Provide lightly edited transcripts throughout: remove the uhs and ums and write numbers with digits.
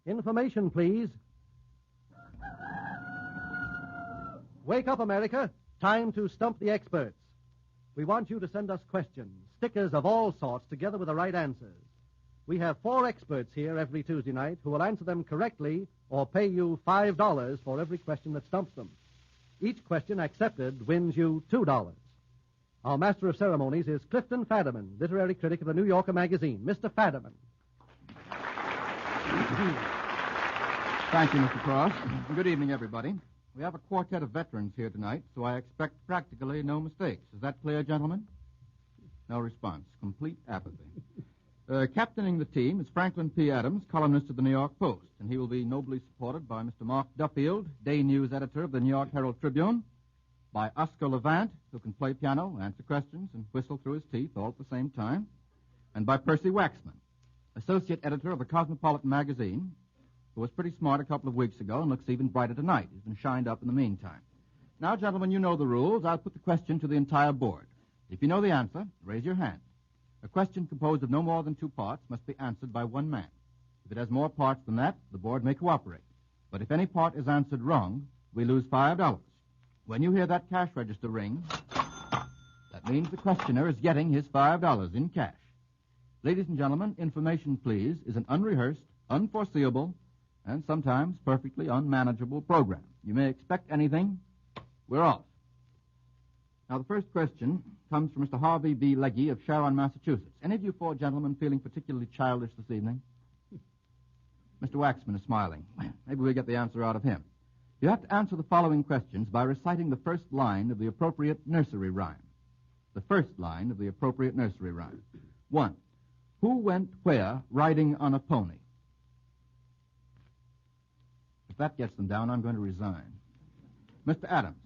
Information, please. Wake up, America. Time to stump the experts. We want you to send us questions, stickers of all sorts, together with the right answers. We have 4 experts here every Tuesday night who will answer them correctly or pay you $5 for every question that stumps them. Each question accepted wins you $2. Our master of ceremonies is Clifton Fadiman, literary critic of the New Yorker magazine. Mr. Fadiman. Thank you, Mr. Cross. Good evening, everybody. We have a quartet of veterans here tonight, so I expect practically no mistakes. Is that clear, gentlemen? No response. Complete apathy. Captaining the team is Franklin P. Adams, columnist of the New York Post, and he will be nobly supported by Mr. Mark Duffield, day news editor of the New York Herald Tribune, by Oscar Levant, who can play piano, answer questions, and whistle through his teeth all at the same time, and by Percy Waxman, associate editor of the Cosmopolitan magazine, who was pretty smart a couple of weeks ago and looks even brighter tonight. He's been shined up in the meantime. Now, gentlemen, you know the rules. I'll put the question to the entire board. If you know the answer, raise your hand. A question composed of no more than 2 parts must be answered by 1 man. If it has more parts than that, the board may cooperate. But if any part is answered wrong, we lose $5. When you hear that cash register ring, that means the questioner is getting his $5 in cash. Ladies and gentlemen, Information Please is an unrehearsed, unforeseeable, and sometimes perfectly unmanageable program. You may expect anything. We're off. Now, the first question comes from Mr. Harvey B. Legge of Sharon, Massachusetts. Any of you 4 gentlemen feeling particularly childish this evening? Mr. Waxman is smiling. Maybe we'll get the answer out of him. You have to answer the following questions by reciting the first line of the appropriate nursery rhyme. The first line of the appropriate nursery rhyme. 1. Who went where riding on a pony? If that gets them down, I'm going to resign. Mr. Adams.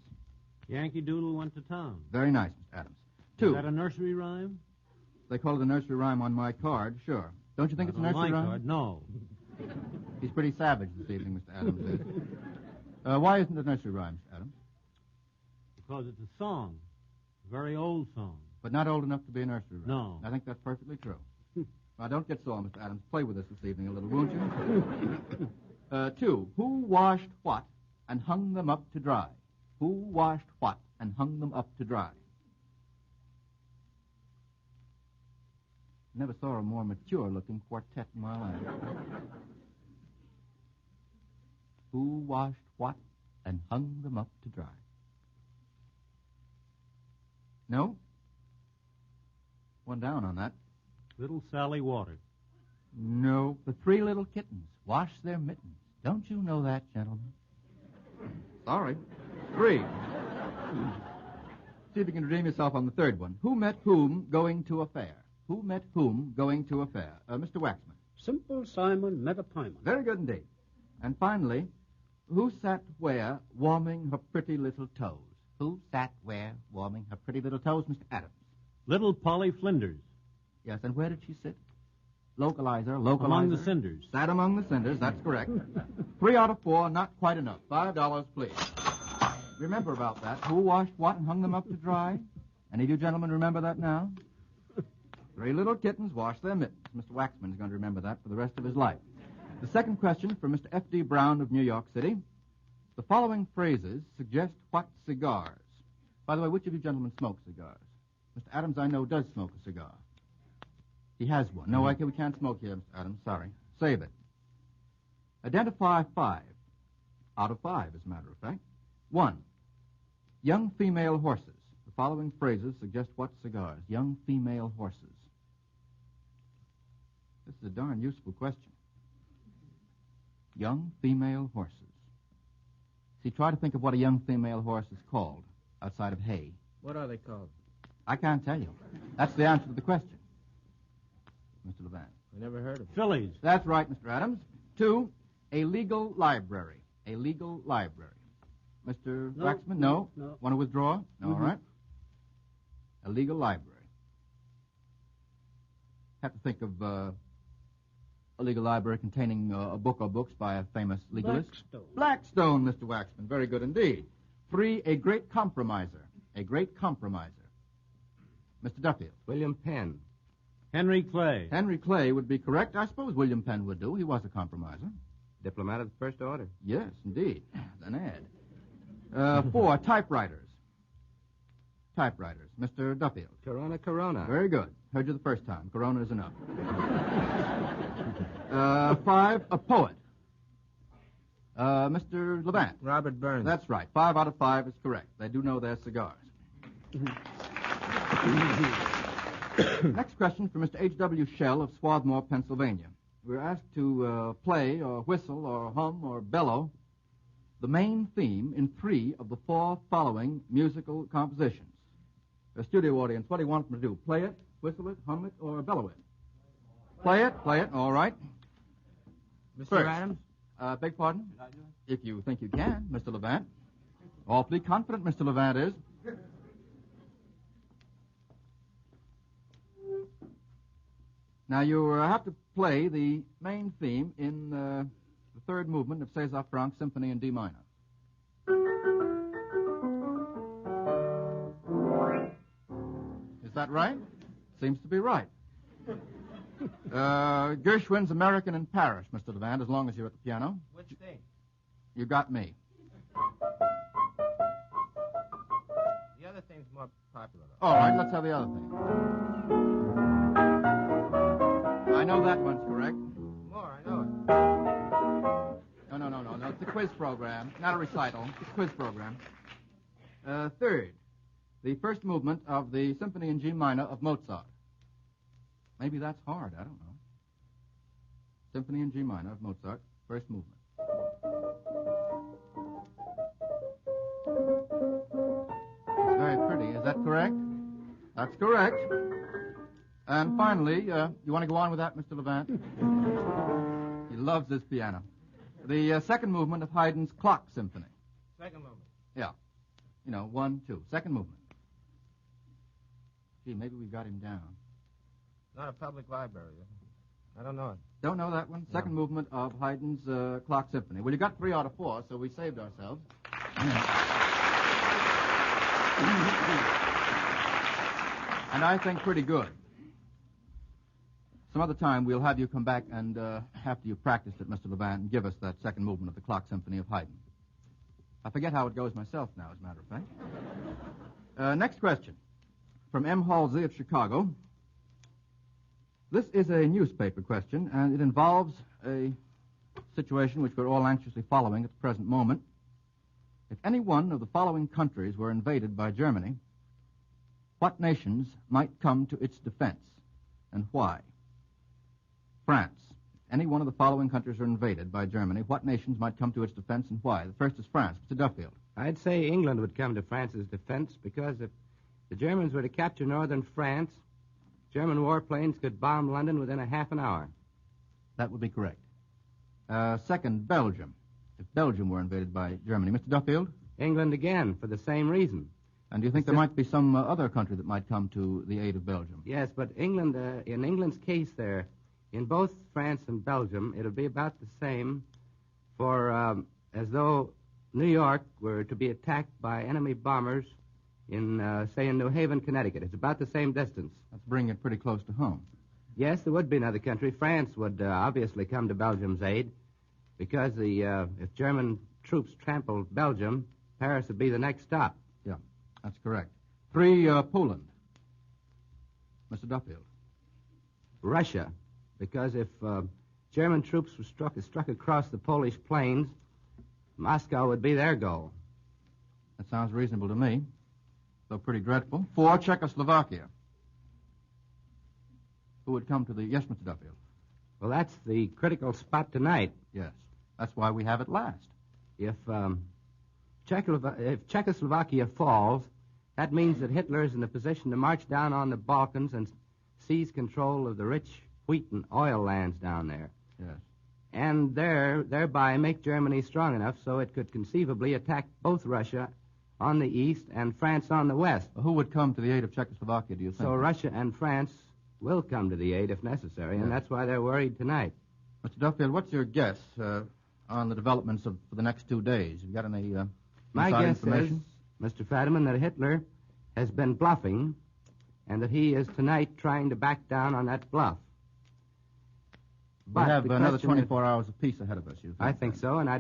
Yankee Doodle went to town. Very nice, Mr. Adams. 2. Is that a nursery rhyme? They call it a nursery rhyme on my card, sure. Don't you think it's a nursery rhyme? Card, no. He's pretty savage this evening, Mr. Adams is. Why isn't it a nursery rhyme, Mr. Adams? Because it's a song. A very old song. But not old enough to be a nursery rhyme. No. I think that's perfectly true. Now, don't get sore, Mr. Adams. Play with us this evening a little, won't you? 2. Who washed what and hung them up to dry? Who washed what and hung them up to dry? Never saw a more mature-looking quartet in my life. Who washed what and hung them up to dry? No? 1 down on that. Little Sally Waters. No. The 3 little kittens washed their mittens. Don't you know that, gentlemen? Sorry. 3. See if you can redeem yourself on the 3rd one. Who met whom going to a fair? Who met whom going to a fair? Mr. Waxman. Simple Simon met a pieman. Very good indeed. And finally, who sat where warming her pretty little toes? Who sat where warming her pretty little toes? Mr. Adams. Little Polly Flinders. Yes, and where did she sit? Localizer. Among the cinders. Sat among the cinders, that's correct. 3 out of 4, not quite enough. $5, please. Remember about that. Who washed what and hung them up to dry? Any of you gentlemen remember that now? 3 little kittens washed their mittens. Mr. Waxman is going to remember that for the rest of his life. The second question from Mr. F.D. Brown of New York City. The following phrases suggest what cigars? By the way, which of you gentlemen smoke cigars? Mr. Adams, I know, does smoke a cigar. He has one. No, we can't smoke here, Mr. Adams. Sorry. Save it. Identify 5. Out of 5, as a matter of fact. 1. Young female horses. The following phrases suggest what cigars? Young female horses. This is a darn useful question. Young female horses. See, try to think of what a young female horse is called outside of hay. What are they called? I can't tell you. That's the answer to the question. Mr. Levant. I never heard of it. Fillies. That's right, Mr. Adams. 2, a legal library. A legal library. Mr. Waxman? No. Want to withdraw? No, all right. A legal library. Have to think of a legal library containing a book or books by a famous legalist. Blackstone, Mr. Waxman. Very good indeed. 3, a great compromiser. A great compromiser. Mr. Duffield. William Penn. Henry Clay. Henry Clay would be correct. I suppose William Penn would do. He was a compromiser. Diplomat of the first order. Yes, indeed. Then add. 4, typewriters. Typewriters. Mr. Duffield. Corona. Very good. Heard you the first time. Corona is enough. 5, a poet. Mr. Levant. Robert Burns. That's right. 5 out of 5 is correct. They do know their cigars. Next question for Mr. H.W. Shell of Swarthmore, Pennsylvania. We're asked to play or whistle or hum or bellow the main theme in 3 of the 4 following musical compositions. The studio audience, what do you want them to do? Play it, whistle it, hum it, or bellow it? Play it. All right. Mr. First. Adams? Beg pardon? If you think you can, Mr. Levant. Awfully confident Mr. Levant is. Now, you have to play the main theme in the third movement of César Franck's Symphony in D minor. Is that right? Seems to be right. Gershwin's American in Paris, Mr. Levant, as long as you're at the piano. Which thing? You got me. The other thing's more popular, though. All right, let's have the other thing. I know that one's correct. More, I know it. No. It's a quiz program, not a recital. It's a quiz program. Third, the first movement of the Symphony in G minor of Mozart. Maybe that's hard. I don't know. Symphony in G minor of Mozart, first movement. It's very pretty. Is that correct? That's correct. And finally, you want to go on with that, Mr. Levant? He loves this piano. The second movement of Haydn's Clock Symphony. Second movement. Yeah. 1, 2. Second movement. Gee, maybe we got him down. Not a public library. I don't know it. Don't know that one? Second movement of Haydn's Clock Symphony. Well, you got 3 out of 4, so we saved ourselves. And I think pretty good. Some other time we'll have you come back and, after you've practiced it, Mr. Levant, and give us that second movement of the Clock Symphony of Haydn. I forget how it goes myself now, as a matter of fact. Next question. From M. Halsey of Chicago. This is a newspaper question, and it involves a situation which we're all anxiously following at the present moment. If any one of the following countries were invaded by Germany, what nations might come to its defense, and why? France. Any one of the following countries are invaded by Germany, what nations might come to its defense, and why? The first is France. Mr. Duffield. I'd say England would come to France's defense because if the Germans were to capture northern France, German warplanes could bomb London within a half an hour. That would be correct. Second, Belgium. If Belgium were invaded by Germany. Mr. Duffield? England again, for the same reason. And do you think there might be some other country that might come to the aid of Belgium? Yes, but England, in England's case there, in both France and Belgium, it'll be about the same for as though New York were to be attacked by enemy bombers in, say, in New Haven, Connecticut. It's about the same distance. That's bringing it pretty close to home. Yes, there would be another country. France would obviously come to Belgium's aid because if German troops trampled Belgium, Paris would be the next stop. Yeah, that's correct. 3, Poland. Mr. Duffield. Russia, because if German troops were struck across the Polish plains, Moscow would be their goal. That sounds reasonable to me, though pretty dreadful. 4, Czechoslovakia. Who would come to the... Yes, Mr. Duffield. Well, that's the critical spot tonight. Yes, that's why we have it last. If Czechoslovakia falls, that means that Hitler is in a position to march down on the Balkans and seize control of the rich wheat and oil lands down there. Yes. And thereby make Germany strong enough so it could conceivably attack both Russia on the east and France on the west. Well, who would come to the aid of Czechoslovakia, do you think? So Russia and France will come to the aid if necessary, and that's why they're worried tonight. Mr. Duffield, what's your guess on the developments for the next 2 days? You got any My inside guess information? is, Mr. Fadiman, that Hitler has been bluffing and that he is tonight trying to back down on that bluff. We But have the another question is- 24 hours apiece ahead of us. You I think so, and I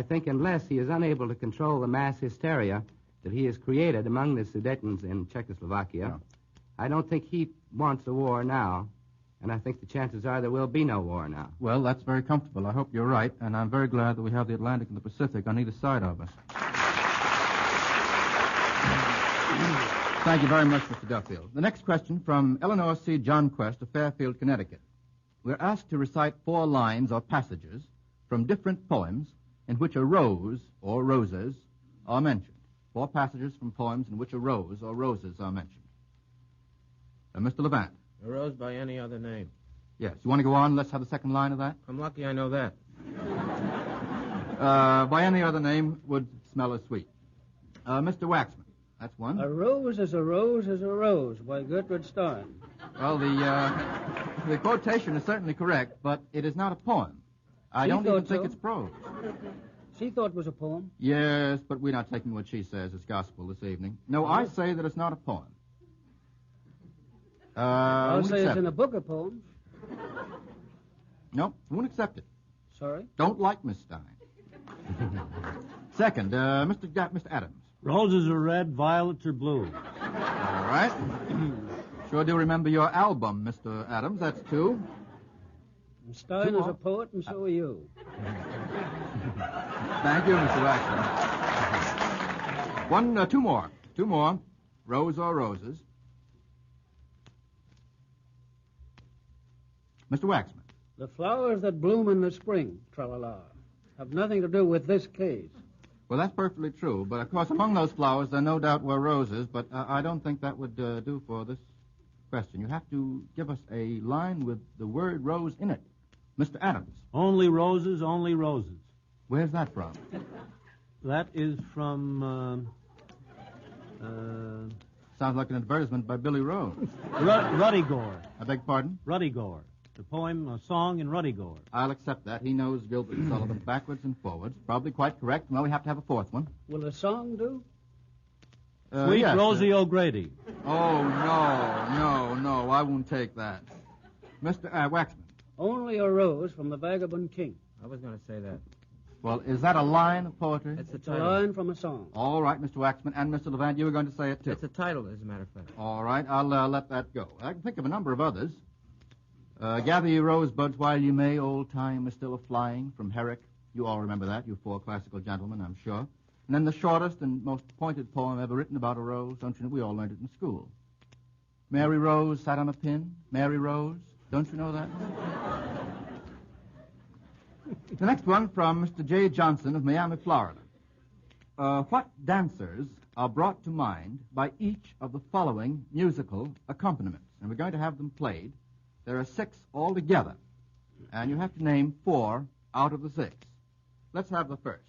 think unless he is unable to control the mass hysteria that he has created among the Sudetens in Czechoslovakia, Yeah. I don't think he wants a war now, and I think the chances are there will be no war now. Well, that's very comfortable. I hope you're right, and I'm very glad that we have the Atlantic and the Pacific on either side of us. Thank you very much, Mr. Duffield. The next question from Eleanor C. Johnquest of Fairfield, Connecticut. We're asked to recite 4 lines or passages from different poems in which a rose or roses are mentioned. 4 passages from poems in which a rose or roses are mentioned. Mr. Levant. A rose by any other name. Yes. You want to go on? Let's have the second line of that. I'm lucky I know that. By any other name would smell as sweet. Mr. Waxman. That's one. A rose is a rose is a rose by Gertrude Stein. Well, the quotation is certainly correct, but it is not a poem. I She don't even thought think so. it's prose. She thought it was a poem. Yes, but we're not taking what she says as gospel this evening. No, I say that it's not a poem. I'll won't say it's accept in it. a book of poems. No, won't accept it. Sorry. Don't like Miss Stein. Second, Mr. Adams. Roses are red, violets are blue. All right. Sure do remember your album, Mr. Adams. That's 2. And Stein Two is more. a poet, and so are you. Thank you, Mr. Waxman. 2 more. 2 more. Rose or roses. Mr. Waxman. The flowers that bloom in the spring, tra-la-la, have nothing to do with this case. Well, that's perfectly true. But, of course, among those flowers, there no doubt were roses. But I don't think that would do for this question. You have to give us a line with the word rose in it. Mr. Adams. Only roses, only roses. Where's that from? That is from Sounds like an advertisement by Billy Rose. Ruddigore. I beg pardon? Ruddigore. The poem, a song in Ruddigore. I'll accept that. He knows Gilbert and Sullivan backwards and forwards. Probably quite correct. Well, we have to have a 4th one. Will a song do? Sweet yes, Rosie O'Grady. Oh, no, I won't take that. Mr. Waxman. Only a rose from the Vagabond King. I was going to say that. Well, is that a line of poetry? It's the It's a title. line from a song. All right, Mr. Waxman and Mr. Levant, you were going to say it, too. It's a title, as a matter of fact. All right, I'll let that go. I can think of a number of others. Gather your rosebuds while you may, old time is still a-flying, from Herrick. You all remember that, you 4 classical gentlemen, I'm sure. And then the shortest and most pointed poem ever written about a rose, don't you know, we all learned it in school. Mary Rose sat on a pin, Mary Rose, don't you know that? The next one from Mr. J. Johnson of Miami, Florida. What dancers are brought to mind by each of the following musical accompaniments? And we're going to have them played. There are 6 altogether, and you have to name 4 out of the 6. Let's have the first.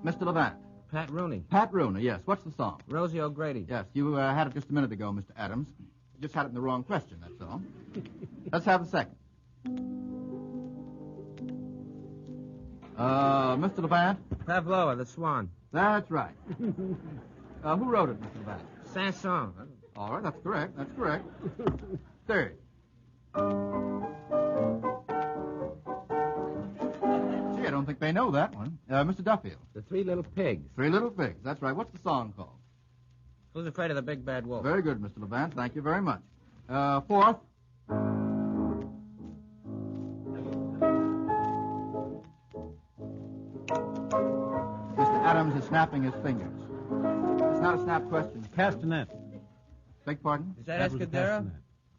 Mr. Levant. Pat Rooney. Pat Rooney, yes. What's the song? Rosie O'Grady. Yes, you had it just a minute ago, Mr. Adams. You just had it in the wrong question, that's all. Let's have the second. Mr. Levant. Pavlova, the Swan. That's right. Who wrote it, Mr. Levant? Sanson. All right, that's correct. That's correct. Third. Gee, I don't think they know that one. Mr. Duffield. The 3 Little Pigs. 3 Little Pigs. That's right. What's the song called? Who's afraid of the big bad wolf? Very good, Mr. Levant. Thank you very much. 4th. Mr. Adams is snapping his fingers. It's not a snap question. Castanet. Beg pardon? Is that That was a Escudero? castanet.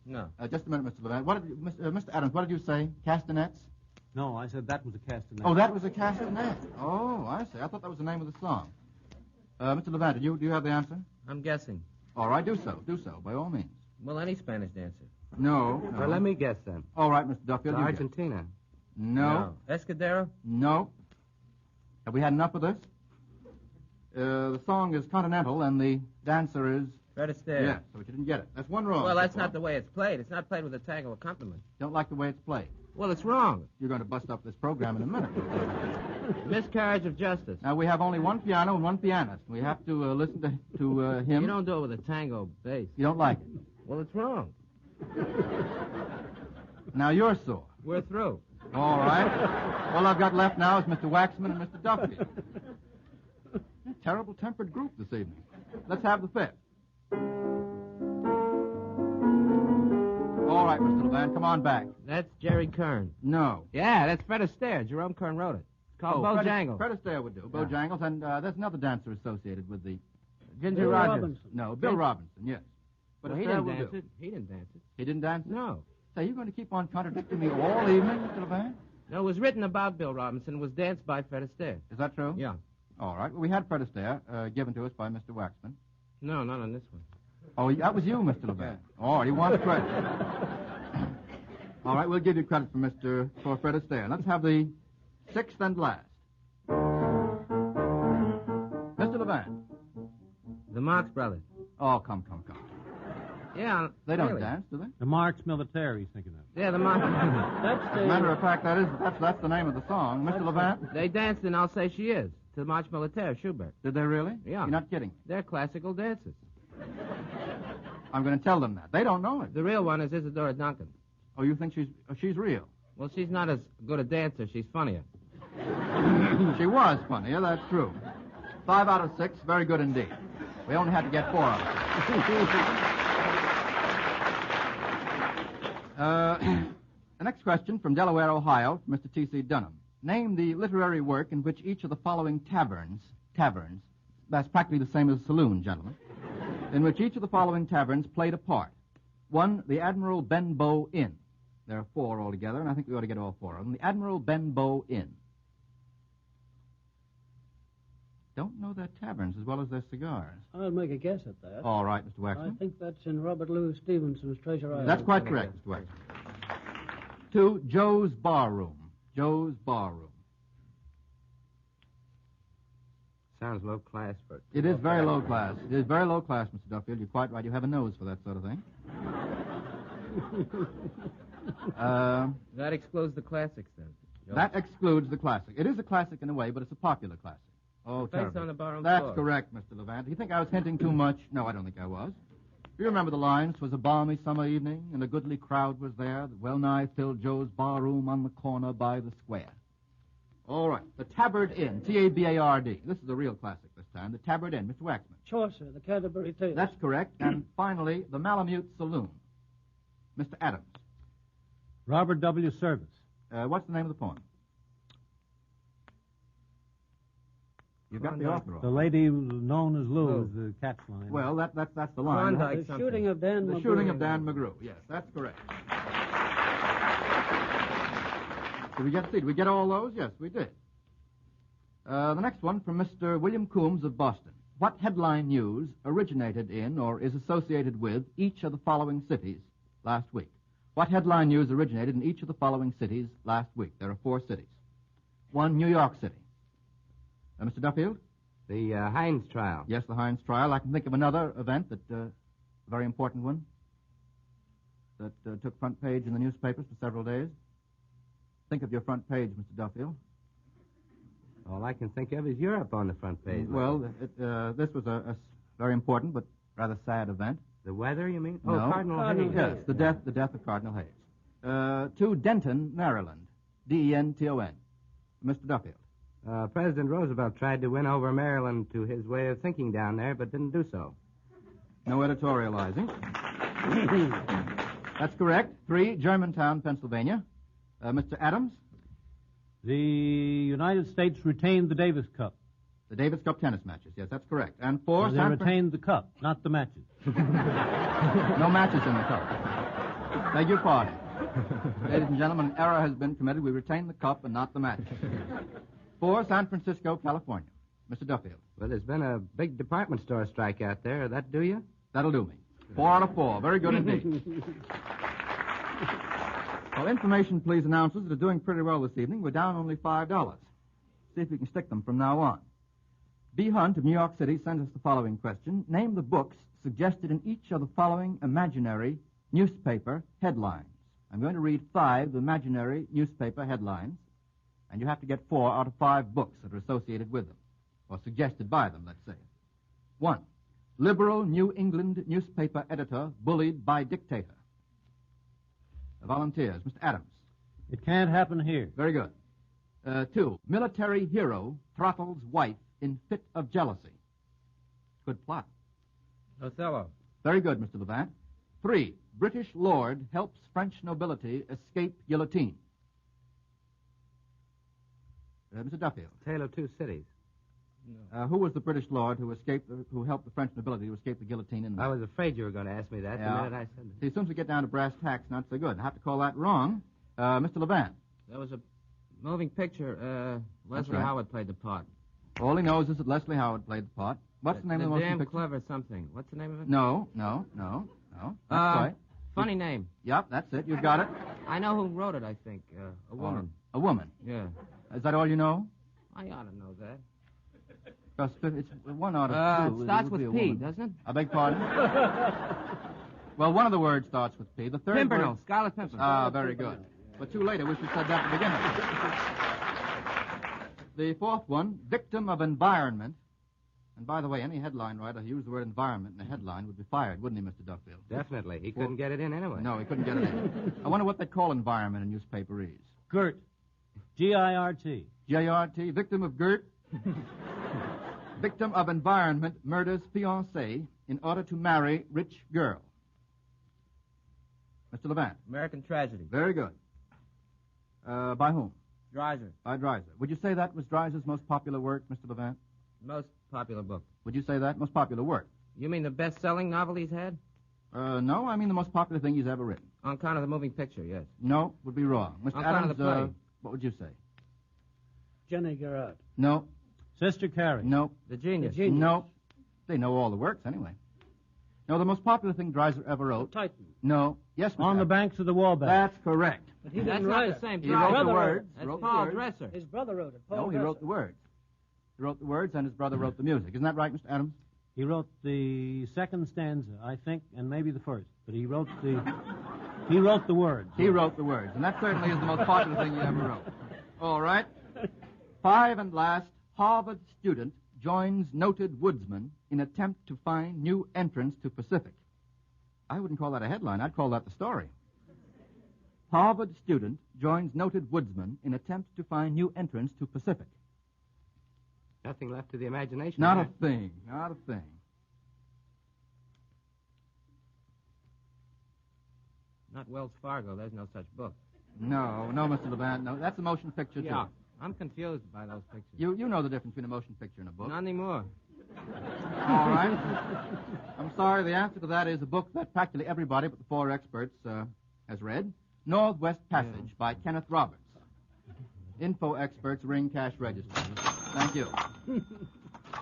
No. Just a minute, Mr. Levant. What did you, Mr. Adams, what did you say? Castanets? No, I said that was a castanet. Oh, that was a castanet. Oh, I see. I thought that was the name of the song. Mr. Levant, do you have the answer? I'm guessing. All right, do so, by all means. Well, any Spanish dancer. No. Well, let me guess then. All right, Mr. Duffield, you guess. Argentina. No. Escudero? No. Have we had enough of this? The song is continental, and the dancer is... Fred Astaire. Yeah, so you didn't get it. That's one wrong. Well, so that's far. not the way it's played. It's not played with a tango accompaniment. Don't like the way it's played. Well, it's wrong. You're going to bust up this program in a minute. Miscarriage of justice. Now, we have only one piano and one pianist. We have to listen to him. You don't do it with a tango bass. You don't like it. Well, it's wrong. Now, you're sore. We're through. All right. All I've got left now is Mr. Waxman and Mr. Duffy. A terrible-tempered group this evening. Let's have the fifth. All right, Mr. Levant, come on back. That's Jerry Kern. No. Yeah, that's Fred Astaire. Jerome Kern wrote it. It's called Bojangles. Fred Astaire would do. Bojangles, and there's another dancer associated with the... Ginger Bill Rogers. Robinson. No, Bill Robinson, yes. But Well, he Astaire didn't will dance do. it. He didn't dance it. He didn't dance it? No. Say, you're going to keep on contradicting me all evening, Mr. Levant? No, it was written about Bill Robinson. It was danced by Fred Astaire. Is that true? Yeah. All right. Well, we had Fred Astaire given to us by Mr. Waxman. No, not on this one. Oh, that was you, Mr. Levant. All right, he wants credit. All right, we'll give you credit for Fred Astaire. Let's have the sixth and last. Mr. Levant. The Marx Brothers. Oh, come. Yeah. They don't really. dance, do they? The Marx Military he's thinking of. Yeah, the Marx. That's As a matter of fact, that's the name of the song. Mr. Levant, They danced in I'll Say She Is to the March Militaire, Schubert. did they really? Yeah. You're not kidding. They're classical dancers. I'm going to tell them that. They don't know it. The real one is Isadora Duncan. Oh, you think she's real? Well, she's not as good a dancer. She's funnier. She was funnier, that's true. 5 out of 6, very good indeed. We only had to get 4 of them. The next question from Delaware, Ohio, from Mr. T.C. Dunham. Name the literary work in which each of the following taverns, that's practically the same as a saloon, gentlemen, in which each of the following taverns played a part. 1, the Admiral Benbow Inn. There are 4 altogether, and I think we ought to get all 4 of them. The Admiral Benbow Inn. Don't know their taverns as well as their cigars. I'll make a guess at that. All right, Mr. I Waxman. think that's in Robert Louis Stevenson's Treasure Island. That's quite correct, Mr. Waxman. 2, Joe's Barroom. Joe's Barroom. Sounds low class, but... It is very low class. It is very low class, Mr. Duffield. You're quite right. You have a nose for that sort of thing. That excludes the classics, then. That excludes the classic. It is a classic in a way, but it's a popular classic. Oh, Based terrible. on the barroom That's floor. correct, Mr. Levant. Do you think I was hinting too much? No, I don't think I was. Do you remember the lines? 'Twas a balmy summer evening, and a goodly crowd was there that well-nigh filled Joe's barroom on the corner by the square. All right. The Tabard Inn, T-A-B-A-R-D. This is a real classic this time. The Tabard Inn, Mr. Waxman. Chaucer, the Canterbury Tales. That's correct. And finally, the Malamute Saloon. Mr. Adams. Robert W. Service. What's the name of the poem? You've got the author. The lady known as Lou is the catch line. Well, that's the line. Klondike The something. shooting of Dan The McGrew. shooting of Dan McGrew. Yes, that's correct. Did we get all those? Yes, we did. The next one from Mr. William Coombs of Boston. What headline news originated in or is associated with each of the following cities last week? What headline news originated in each of the following cities last week? There are 4 cities. 1, New York City. Mr. Duffield? The Hines trial. Yes, the Hines trial. I can think of another event a very important one, that took front page in the newspapers for several days. Think of your front page, Mr. Duffield. All I can think of is Europe on the front page. Well, this was a very important but rather sad event. The weather, you mean? No. Oh, Cardinal Hayes. Yes, the death of Cardinal Hayes. 2, Denton, Maryland. D-E-N-T-O-N. Mr. Duffield. President Roosevelt tried to win over Maryland to his way of thinking down there, but didn't do so. No editorializing. That's correct. 3, Germantown, Pennsylvania. Mr. Adams. The United States retained the Davis Cup. The Davis Cup tennis matches. Yes, that's correct. And 4, They retained the cup, not the matches. No matches in the cup. Beg your pardon. Ladies and gentlemen, an error has been committed. We retain the cup and not the matches. 4, San Francisco, California. Mr. Duffield. Well, there's been a big department store strike out there. That do you? That'll do me. 4 out of 4. Very good indeed. Well, information please announcers that are doing pretty well this evening. We're down only $5. See if we can stick them from now on. B. Hunt of New York City sends us the following question. Name the books suggested in each of the following imaginary newspaper headlines. I'm going to read 5 imaginary newspaper headlines, and you have to get 4 out of 5 books that are associated with them, or suggested by them, let's say. 1. Liberal New England newspaper editor bullied by dictator. Volunteers. Mr. Adams. It can't happen here. Very good. 2. Military hero throttles wife in fit of jealousy. Good plot. Othello. Very good, Mr. Levant. 3. British lord helps French nobility escape guillotine. Mr. Duffield. Tale of Two Cities. Who was the British lord who helped the French nobility to escape the guillotine? I was afraid you were going to ask me that the minute I said See, as soon as we get down to brass tacks, not so good. I have to call that wrong. Mr. Levant. That was a moving picture. Leslie right. Howard played the part. All he knows is that Leslie Howard played the part. What's the name of the motion damn picture? clever something. What's the name of it? No. That's right. Funny name. Yep, that's it. You've got it. I know who wrote it, I think. A woman. A woman. Yeah. Is that all you know? I ought to know that. Because it's 1 out of 2. It starts with P, P, doesn't it? I beg pardon? Well, one of the words starts with P. The third Pimpernel. word... Scarlet Pimpernel. Ah, very good. But too late. I wish you said that at the beginning. The 4th one, victim of environment. And by the way, any headline writer who used the word environment in a headline would be fired, wouldn't he, Mr. Duffield? Definitely. He couldn't get it in anyway. No, he couldn't get it in. I wonder what they call environment in newspaperese. Girt. G-I-R-T. G-I-R-T, victim of Girt. Victim of environment murders fiancé in order to marry rich girl. Mr. Levant. American Tragedy. Very good. By whom? Dreiser. By Dreiser. Would you say that was Dreiser's most popular work, Mr. Levant? Most popular book. Would you say that? Most popular work? You mean the best-selling novel he's had? No, I mean the most popular thing he's ever written. On account of the moving picture, yes. No, would be wrong. Mr. On account Adams, of the play. what would you say? Jenny Garrett. No. Sister Carrie. No. The Genius. No. They know all the works anyway. No, the most popular thing Dreiser ever wrote. The Titan. No. Yes, Mr. On the Adams. banks of the Wabash. That's correct. But he That's didn't not write the it. same. He Dreiser. wrote the Brother words. That's wrote Paul the words. Dresser. His brother wrote it. Paul No, he Dresser. wrote the words. He wrote the words, and his brother wrote the music. Isn't that right, Mr. Adams? He wrote the second stanza, I think, and maybe the first. But he wrote the words. He wrote the words, and that certainly is the most popular thing he ever wrote. All right. 5 and last, Harvard student joins noted woodsman in attempt to find new entrance to Pacific. I wouldn't call that a headline. I'd call that the story. Harvard student joins noted woodsman in attempt to find new entrance to Pacific. Nothing left to the imagination. Not a there. thing. Not a thing. Not Wells Fargo. There's no such book. No, Mr. Levant. No, that's a motion picture, too. Yeah. I'm confused by those pictures. You know the difference between a motion picture and a book. Not anymore. All right. I'm sorry. The answer to that is a book that practically everybody but the 4 experts has read. Northwest Passage by Kenneth Roberts. Info experts ring cash registers. Thank you. The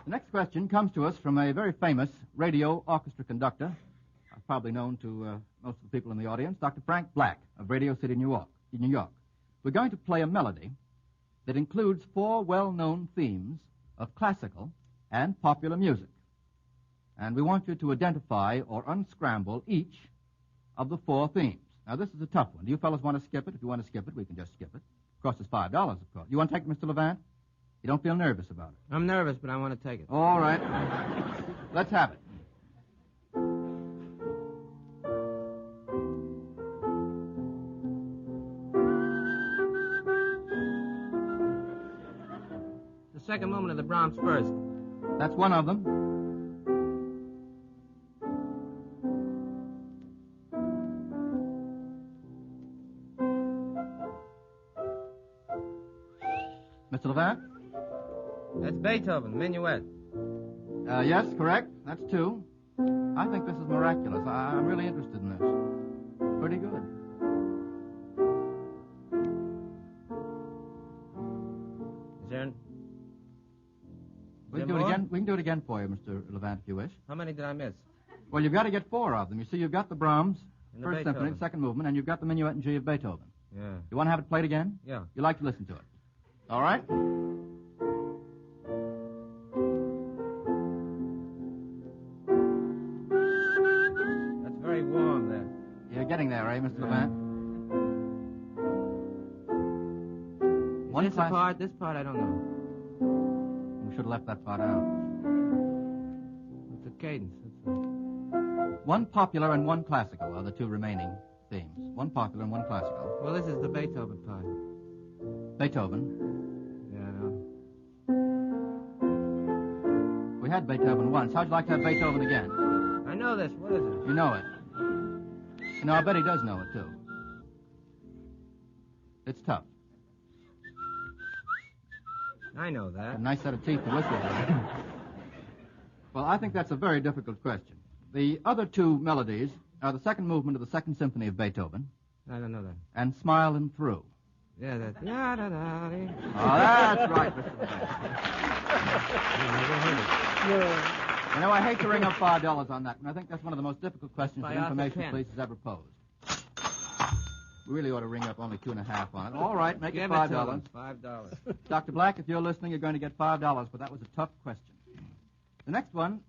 next question comes to us from a very famous radio orchestra conductor, probably known to most of the people in the audience, Dr. Frank Black of Radio City, New York. We're going to play a melody that includes 4 well-known themes of classical and popular music. And we want you to identify or unscramble each of the 4 themes. Now, this is a tough one. Do you fellas want to skip it? If you want to skip it, we can just skip it. Costs us $5, of course. You want to take it, Mr. Levant? You don't feel nervous about it? I'm nervous, but I want to take it. All right. Let's have it. The second movement of the Brahms first. That's one of them. Mr. Levant? That's Beethoven, Minuet. Yes, correct. That's 2. I think this is miraculous. I'm really interested in this. Pretty good. Is there... We can do it again. We can do it again for you, Mr. Levant, if you wish. How many did I miss? Well, you've got to get 4 of them. You see, you've got the Brahms, And the First Symphony, Beethoven. second movement, and you've got the Minuet in G of Beethoven. Yeah. You want to have it played again? Yeah. You like to listen to it. All right? That's very warm there. You're getting there, eh, Mr. Levant? One This part I don't know. We should have left that part out. It's a cadence. One popular and one classical are the two remaining themes. One popular and one classical. Well, this is the Beethoven part. Beethoven. Yeah, I know. We had Beethoven once. How'd you like to have Beethoven again? I know this. What is it? You know it. You know, I bet he does know it, too. It's tough. I know that. A nice set of teeth to whistle with. Well, I think that's a very difficult question. The other two melodies are the second movement of the Second Symphony of Beethoven I don't know that. and Smiling Through. Yeah, that. Yeah, da, da, da. Oh, that's right, Mr. Levant. Never heard it. You know, I hate to ring up $5 on that, and I think that's one of the most difficult questions By that Arthur Information Kent. Police has ever posed. We really ought to ring up only 2.5 on it. All right, make it Give $5. it to him. $5. Dr. Black, if you're listening, you're going to get $5, but that was a tough question. The next one,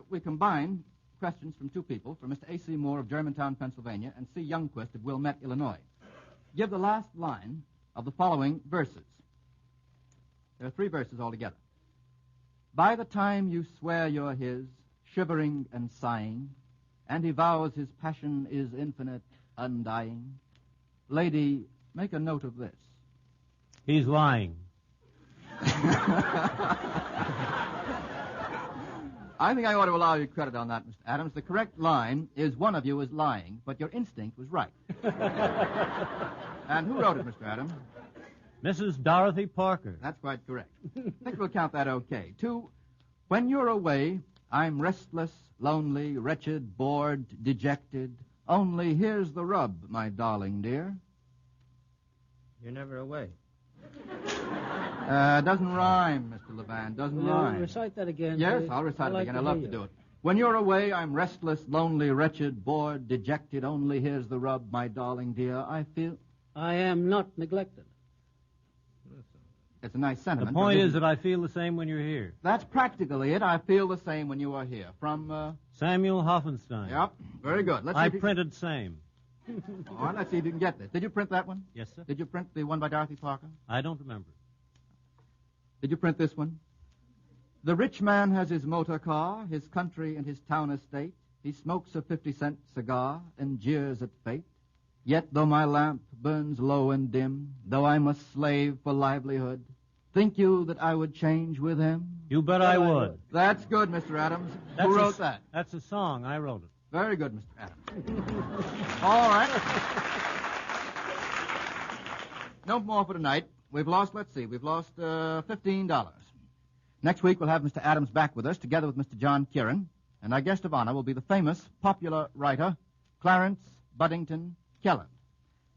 we combine questions from two people, from Mr. A.C. Moore of Germantown, Pennsylvania, and C. Youngquist of Wilmette, Illinois. Give the last line of the following verses. There are 3 verses altogether. By the time you swear you're his, shivering and sighing, and he vows his passion is infinite, undying, lady, make a note of this. He's lying. I think I ought to allow you credit on that, Mr. Adams. The correct line is one of you is lying, but your instinct was right. And who wrote it, Mr. Adams? Mrs. Dorothy Parker. That's quite correct. I think we'll count that okay. 2, when you're away, I'm restless, lonely, wretched, bored, dejected. Only here's the rub, my darling dear. You're never away. Doesn't rhyme, Mr. Levant. Doesn't rhyme. Recite that again. Yes, please. I'll recite it like again. I love to hear do you. it. When you're away, I'm restless, lonely, wretched, bored, dejected. Only here's the rub, my darling dear. I feel... I am not neglected. It's a nice sentiment. The point but is that I feel the same when you're here. That's practically it. I feel the same when you are here. From, Samuel Hoffenstein. Yep. Very good. Let's see I if you- printed same. All right, let's see if you can get this. Did you print that one? Yes, sir. Did you print the one by Dorothy Parker? I don't remember. Did you print this one? The rich man has his motor car, his country and his town estate. He smokes a 50-cent cigar and jeers at fate. Yet though my lamp burns low and dim, though I'm a slave for livelihood, think you that I would change with him? You bet I would. That's good, Mr. Adams. That's Who a- wrote that? That's a song. I wrote it. Very good, Mr. Adams. All right. No more for tonight. We've lost $15. Next week, we'll have Mr. Adams back with us, together with Mr. John Kieran, and our guest of honor will be the famous, popular writer, Clarence Buddington Kelland.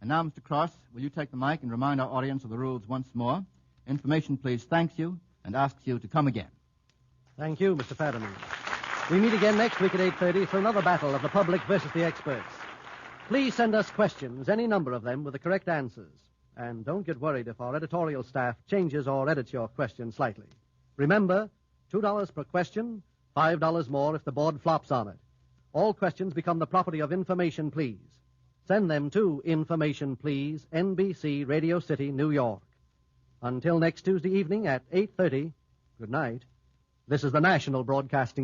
And now, Mr. Cross, will you take the mic and remind our audience of the rules once more? Information, please, thanks you and asks you to come again. Thank you, Mr. Fadiman. We meet again next week at 8:30 for another battle of the public versus the experts. Please send us questions, any number of them, with the correct answers. And don't get worried if our editorial staff changes or edits your question slightly. Remember, $2 per question, $5 more if the board flops on it. All questions become the property of Information Please. Send them to Information Please, NBC, Radio City, New York. Until next Tuesday evening at 8:30, good night. This is the National Broadcasting